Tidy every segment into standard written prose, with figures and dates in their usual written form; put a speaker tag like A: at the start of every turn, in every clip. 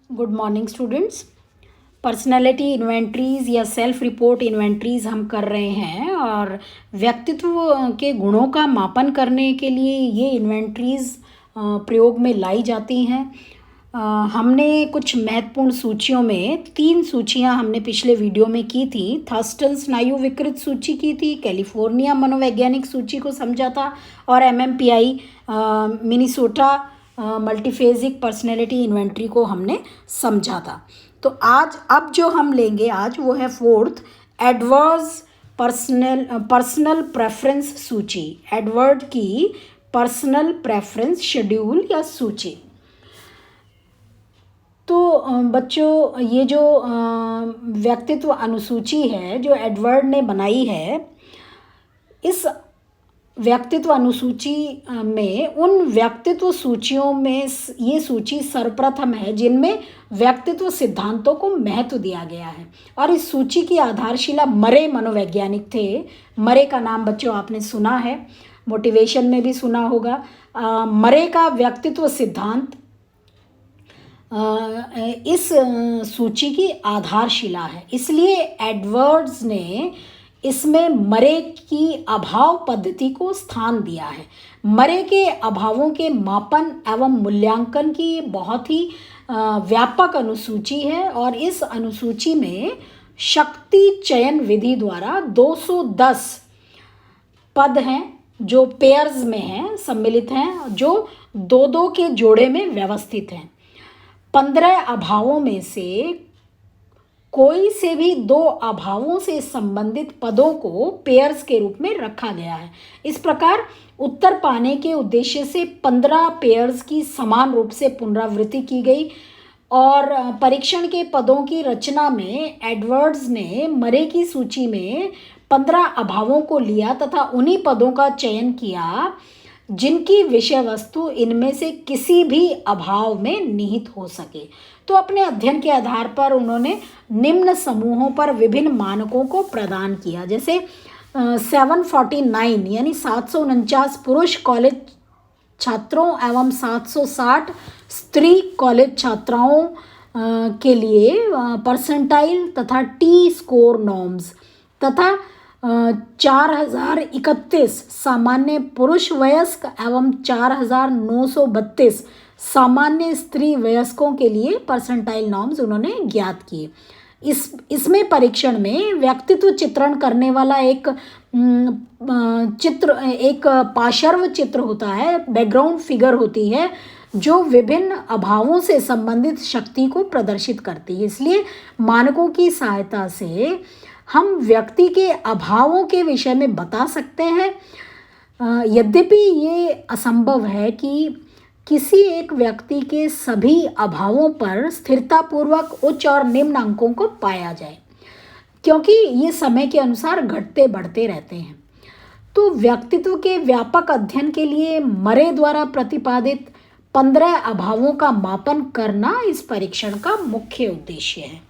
A: Good morning students. Personality inventories या self report inventories हम कर रहे हैं और व्यक्तित्व के गुणों का मापन करने के लिए ये इन्वेंट्रीज़ प्रयोग में लाई जाती हैं। हमने कुछ महत्वपूर्ण सूचियों में 3 सूचियां हमने पिछले वीडियो में की थी। थर्स्टन स्नायु विकृत सूची की थी, कैलिफोर्निया मनोवैज्ञानिक सूची को समझा था और MMPI मिनीसोटा मल्टीफेजिक पर्सनैलिटी इन्वेंट्री को हमने समझा था। तो अब जो हम लेंगे आज वो है 4th एडवर्ड्स पर्सनल प्रेफरेंस सूची। एडवर्ड की पर्सनल प्रेफरेंस शेड्यूल या सूची। तो बच्चों, ये जो व्यक्तित्व अनुसूची है जो एडवर्ड ने बनाई है, इस व्यक्तित्व अनुसूची में उन व्यक्तित्व सूचियों में ये सूची सर्वप्रथम है जिनमें व्यक्तित्व सिद्धांतों को महत्व दिया गया है। और इस सूची की आधारशिला मरे मनोवैज्ञानिक थे। मरे का नाम बच्चों आपने सुना है, मोटिवेशन में भी सुना होगा। मरे का व्यक्तित्व सिद्धांत इस सूची की आधारशिला है। इसलिए एडवर्ड्स ने इसमें मरे की अभाव पद्धति को स्थान दिया है। मरे के अभावों के मापन एवं मूल्यांकन की बहुत ही व्यापक अनुसूची है और इस अनुसूची में शक्ति चयन विधि द्वारा 210 पद हैं जो पेयर्स में हैं, सम्मिलित हैं, जो 2-2 के जोड़े में व्यवस्थित हैं। 15 अभावों में से कोई से भी 2 अभावों से संबंधित पदों को पेयर्स के रूप में रखा गया है। इस प्रकार उत्तर पाने के उद्देश्य से 15 पेयर्स की समान रूप से पुनरावृत्ति की गई और परीक्षण के पदों की रचना में एडवर्ड्स ने मरे की सूची में 15 अभावों को लिया तथा उन्हीं पदों का चयन किया जिनकी विषय वस्तु इनमें से किसी भी अभाव में निहित हो सके। तो अपने अध्ययन के आधार पर उन्होंने निम्न समूहों पर विभिन्न मानकों को प्रदान किया। जैसे 749 यानी 749 पुरुष कॉलेज छात्रों एवं 760 स्त्री कॉलेज छात्राओं के लिए परसेंटाइल तथा टी स्कोर नॉर्म्स तथा 4031 सामान्य पुरुष वयस्क एवं 4932 सामान्य स्त्री वयस्कों के लिए परसेंटाइल नॉर्म्स उन्होंने ज्ञात किए। इसमें परीक्षण में व्यक्तित्व चित्रण करने वाला एक पार्श्व चित्र होता है, बैकग्राउंड फिगर होती है जो विभिन्न अभावों से संबंधित शक्ति को प्रदर्शित करती है। इसलिए मानकों की सहायता से हम व्यक्ति के अभावों के विषय में बता सकते हैं। यद्यपि ये असंभव है कि किसी एक व्यक्ति के सभी अभावों पर स्थिरतापूर्वक उच्च और निम्न अंकों को पाया जाए, क्योंकि ये समय के अनुसार घटते बढ़ते रहते हैं। तो व्यक्तित्व के व्यापक अध्ययन के लिए मरे द्वारा प्रतिपादित 15 अभावों का मापन करना इस परीक्षण का मुख्य उद्देश्य है।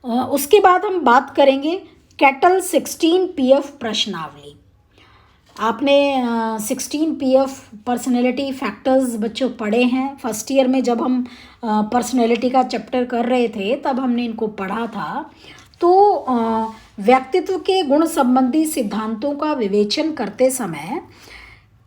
A: उसके बाद हम बात करेंगे कैटल 16 PF प्रश्नावली। आपने 16 PF पर्सनैलिटी फैक्टर्स बच्चों पढ़े हैं। फर्स्ट ईयर में जब हम पर्सनैलिटी का चैप्टर कर रहे थे तब हमने इनको पढ़ा था। तो व्यक्तित्व के गुण संबंधी सिद्धांतों का विवेचन करते समय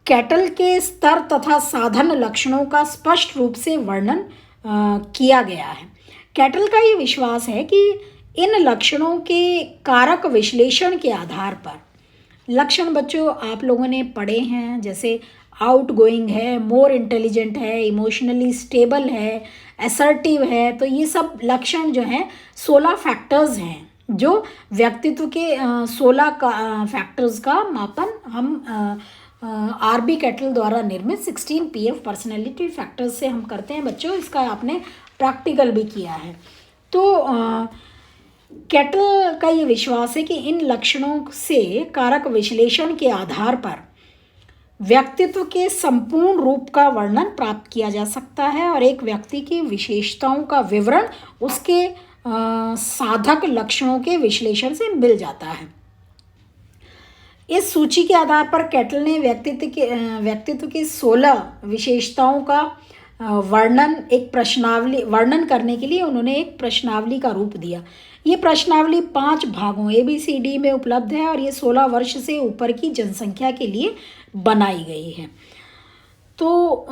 A: कैटल के स्तर तथा साधन लक्षणों का स्पष्ट रूप से वर्णन किया गया है। कैटल का ये विश्वास है कि इन लक्षणों के कारक विश्लेषण के आधार पर लक्षण बच्चों आप लोगों ने पढ़े हैं, जैसे आउटगोइंग है, मोर इंटेलिजेंट है, इमोशनली स्टेबल है, असर्टिव है। तो ये सब लक्षण जो हैं 16 फैक्टर्स हैं जो व्यक्तित्व के 16 फैक्टर्स का मापन हम RB कैटल द्वारा निर्मित 16 PF पर्सनैलिटी फैक्टर्स से हम करते हैं बच्चों। इसका आपने प्रैक्टिकल भी किया है। तो कैटल का ये विश्वास है कि इन लक्षणों से कारक विश्लेषण के आधार पर व्यक्तित्व के संपूर्ण रूप का वर्णन प्राप्त किया जा सकता है और एक व्यक्ति की विशेषताओं का विवरण उसके साधक लक्षणों के विश्लेषण से मिल जाता है। इस सूची के आधार पर कैटल ने व्यक्तित्व के 16 विशेषताओं का वर्णन एक प्रश्नावली वर्णन करने के लिए उन्होंने एक प्रश्नावली का रूप दिया। ये प्रश्नावली 5 भागों ABCD में उपलब्ध है और ये 16 वर्ष से ऊपर की जनसंख्या के लिए बनाई गई है। तो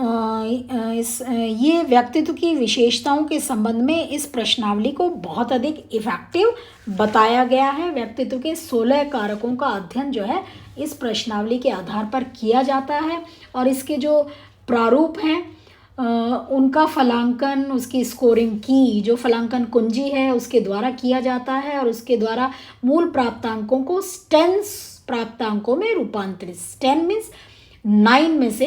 A: ये व्यक्तित्व की विशेषताओं के संबंध में इस प्रश्नावली को बहुत अधिक इफ़ेक्टिव बताया गया है। व्यक्तित्व के 16 कारकों का अध्ययन जो है इस प्रश्नावली के आधार पर किया जाता है और इसके जो प्रारूप हैं उनका फलांकन, उसकी स्कोरिंग की जो फलांकन कुंजी है उसके द्वारा किया जाता है और उसके द्वारा मूल प्राप्तांकों को स्टेन्स प्राप्तांकों में रूपांतरित, स्टेन मीन्स 9 में से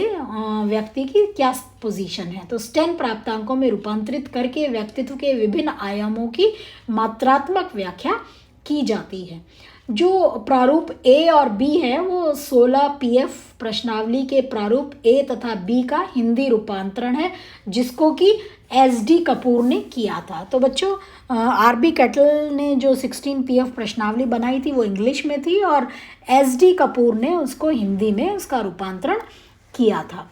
A: व्यक्ति की क्या पोजीशन है, तो स्टेन प्राप्तांकों में रूपांतरित करके व्यक्तित्व के विभिन्न आयामों की मात्रात्मक व्याख्या की जाती है। जो प्रारूप A और B है वो 16 PF प्रश्नावली के प्रारूप A तथा B का हिंदी रूपांतरण है जिसको कि SD कपूर ने किया था। तो बच्चों RB कैटल ने जो 16 PF प्रश्नावली बनाई थी वो इंग्लिश में थी और SD कपूर ने उसको हिंदी में उसका रूपांतरण किया था।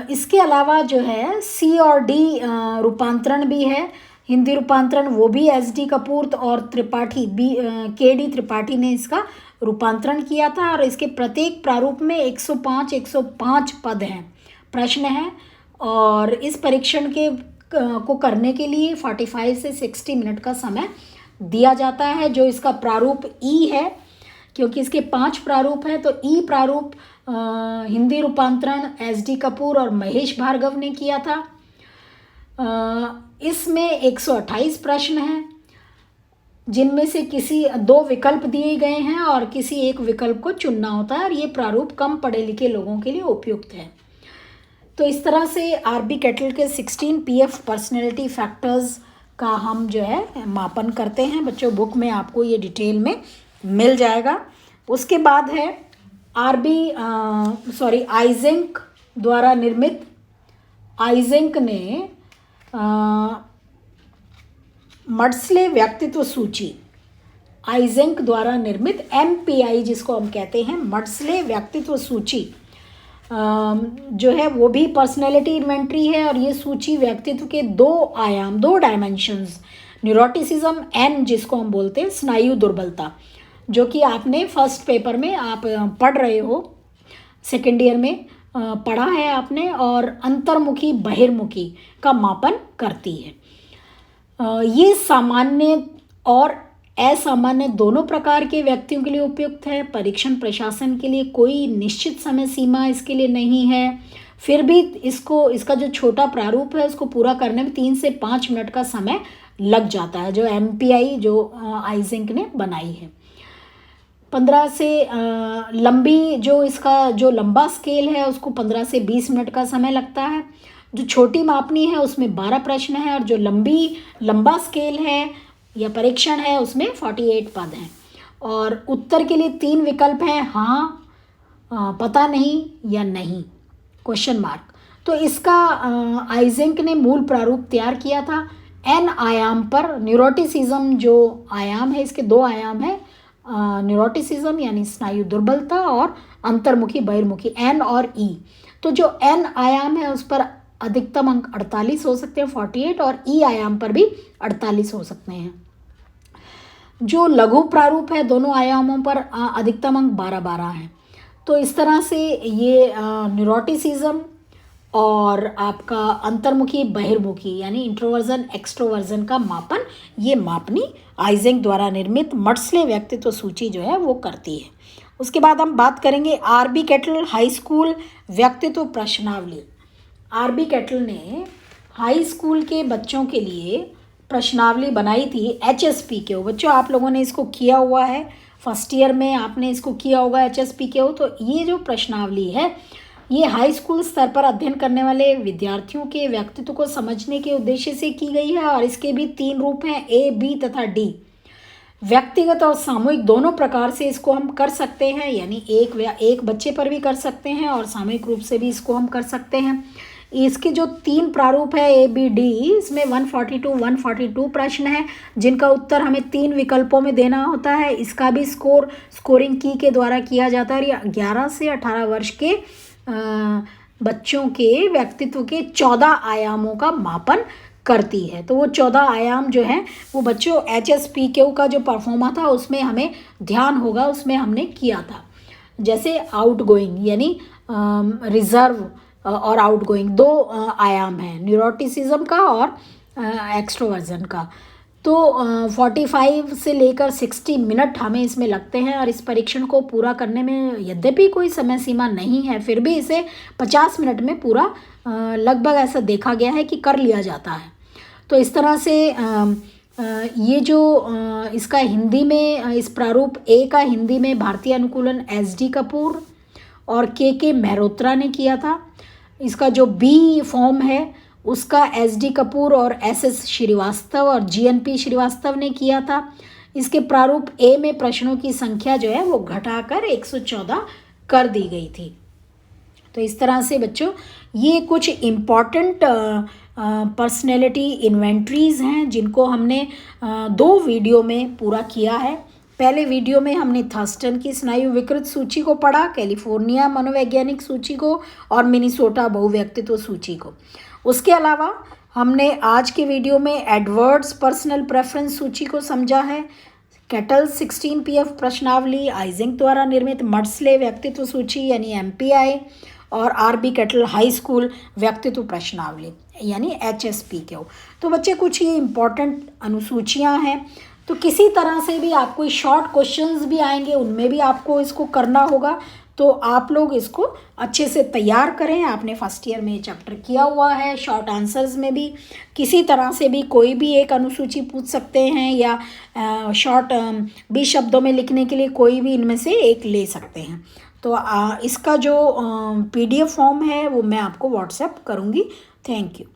A: इसके अलावा जो है C और D रूपांतरण भी है, हिंदी रूपांतरण, वो भी SD कपूर और त्रिपाठी KD त्रिपाठी ने इसका रूपांतरण किया था और इसके प्रत्येक प्रारूप में 105 पद हैं, प्रश्न हैं और इस परीक्षण को करने के लिए 45 से 60 मिनट का समय दिया जाता है। जो इसका प्रारूप E है, क्योंकि इसके 5 प्रारूप हैं तो E प्रारूप हिंदी रूपांतरण SD कपूर और महेश भार्गव ने किया था। इसमें 128 प्रश्न हैं जिनमें से किसी 2 विकल्प दिए गए हैं और किसी एक विकल्प को चुनना होता है और ये प्रारूप कम पढ़े लिखे लोगों के लिए उपयुक्त है। तो इस तरह से RB कैटल के 16 PF पर्सनैलिटी फैक्टर्स का हम जो है मापन करते हैं। बच्चों बुक में आपको ये डिटेल में मिल जाएगा। उसके बाद है आइजेंक द्वारा निर्मित, आइजेंक ने मड्सले व्यक्तित्व सूची, आइजेंक द्वारा निर्मित MPI जिसको हम कहते हैं मड्सले व्यक्तित्व सूची जो है वो भी पर्सनैलिटी इन्वेंट्री है और ये सूची व्यक्तित्व के 2 डायमेंशंस, न्यूरोटिसिज्म N जिसको हम बोलते हैं स्नायु दुर्बलता, जो कि आपने फर्स्ट पेपर में आप पढ़ रहे हो, सेकेंड ईयर में पढ़ा है आपने, और अंतर्मुखी बहिर्मुखी का मापन करती है। ये सामान्य और असामान्य दोनों प्रकार के व्यक्तियों के लिए उपयुक्त है। परीक्षण प्रशासन के लिए कोई निश्चित समय सीमा इसके लिए नहीं है, फिर भी इसका जो छोटा प्रारूप है उसको पूरा करने में 3 से 5 मिनट का समय लग जाता है, जो MPI जो आइजेंक ने बनाई है। 15 से लंबी जो इसका जो लंबा स्केल है उसको 15 से 20 मिनट का समय लगता है। जो छोटी मापनी है उसमें 12 प्रश्न है और जो लंबा स्केल है या परीक्षण है उसमें 48 पद हैं और उत्तर के लिए 3 विकल्प हैं, हाँ, पता नहीं या नहीं, क्वेश्चन मार्क। तो इसका आइजेंक ने मूल प्रारूप तैयार किया था। N आयाम पर न्यूरोटिसिज्म जो आयाम है, इसके 2 आयाम है, न्यूरोटिसिज्म यानी स्नायु दुर्बलता और अंतर्मुखी बहिर्मुखी N और E। तो जो N आयाम है उस पर अधिकतम अंक 48 हो सकते हैं 48 और E आयाम पर भी 48 हो सकते हैं। जो लघु प्रारूप है दोनों आयामों पर अधिकतम अंक 12-12 हैं। तो इस तरह से ये न्यूरोटिसिज्म और आपका अंतर्मुखी बहिर्मुखी यानी इंट्रोवर्जन एक्सट्रोवर्जन का मापन ये मापनी आइजेंक द्वारा निर्मित मड्सले व्यक्तित्व सूची जो है वो करती है। उसके बाद हम बात करेंगे RB कैटल हाई स्कूल व्यक्तित्व प्रश्नावली। RB कैटल ने हाई स्कूल के बच्चों के लिए प्रश्नावली बनाई थी HSPQ। बच्चों आप लोगों ने इसको किया हुआ है, फर्स्ट ईयर में आपने इसको किया होगा HSPQ। तो ये जो प्रश्नावली है ये हाई स्कूल स्तर पर अध्ययन करने वाले विद्यार्थियों के व्यक्तित्व को समझने के उद्देश्य से की गई है और इसके भी 3 रूप हैं, A, B तथा D। व्यक्तिगत और सामूहिक दोनों प्रकार से इसको हम कर सकते हैं, यानी एक बच्चे पर भी कर सकते हैं और सामूहिक रूप से भी इसको हम कर सकते हैं। इसके जो 3 प्रारूप है ABD, इसमें 142 प्रश्न है जिनका उत्तर हमें 3 विकल्पों में देना होता है। इसका भी स्कोरिंग की के द्वारा किया जाता है। ये 11 से 18 वर्ष के बच्चों के व्यक्तित्व के 14 आयामों का मापन करती है। तो वो 14 आयाम जो हैं वो बच्चों HSPQ का जो परफॉर्मा था उसमें हमें ध्यान होगा, उसमें हमने किया था। जैसे आउट गोइंग यानी रिजर्व और आउट गोइंग 2 आयाम हैं, न्यूरोटिसिज्म का और एक्सट्रोवर्जन का। तो 45 से लेकर 60 मिनट हमें इसमें लगते हैं और इस परीक्षण को पूरा करने में यद्यपि कोई समय सीमा नहीं है, फिर भी इसे 50 मिनट में पूरा लगभग ऐसा देखा गया है कि कर लिया जाता है। तो इस तरह से ये जो इसका हिंदी में इस प्रारूप ए का हिंदी में भारतीय अनुकूलन SD कपूर और के मेहरोत्रा ने किया था। इसका जो बी फॉर्म है उसका SD कपूर और SS श्रीवास्तव और GNP श्रीवास्तव ने किया था। इसके प्रारूप ए में प्रश्नों की संख्या जो है वो घटाकर 114 कर दी गई थी। तो इस तरह से बच्चों ये कुछ इम्पॉर्टेंट पर्सनैलिटी इन्वेंट्रीज़ हैं जिनको हमने 2 वीडियो में पूरा किया है। पहले वीडियो में हमने थर्स्टन की स्नायु विकृत सूची को पढ़ा, कैलिफोर्निया मनोवैज्ञानिक सूची को और मिनीसोटा बहुव्यक्तित्व सूची को। उसके अलावा हमने आज के वीडियो में एडवर्ड्स पर्सनल प्रेफरेंस सूची को समझा है, कैटल 16PF प्रश्नावली, आइजिंग द्वारा निर्मित मड्सले व्यक्तित्व सूची यानी MPI और RB कैटल हाई स्कूल व्यक्तित्व प्रश्नावली यानी HSPQ। तो बच्चे कुछ ये इम्पॉर्टेंट अनुसूचियां हैं। तो किसी तरह से भी आपको शॉर्ट क्वेश्चंस भी आएंगे, उनमें भी आपको इसको करना होगा। तो आप लोग इसको अच्छे से तैयार करें। आपने फर्स्ट ईयर में चैप्टर किया हुआ है। शॉर्ट आंसर्स में भी किसी तरह से भी कोई भी एक अनुसूची पूछ सकते हैं या शॉर्ट 20 शब्दों में लिखने के लिए कोई भी इनमें से एक ले सकते हैं। तो इसका जो PDF फॉर्म है वो मैं आपको व्हाट्सएप करूँगी। Thank you.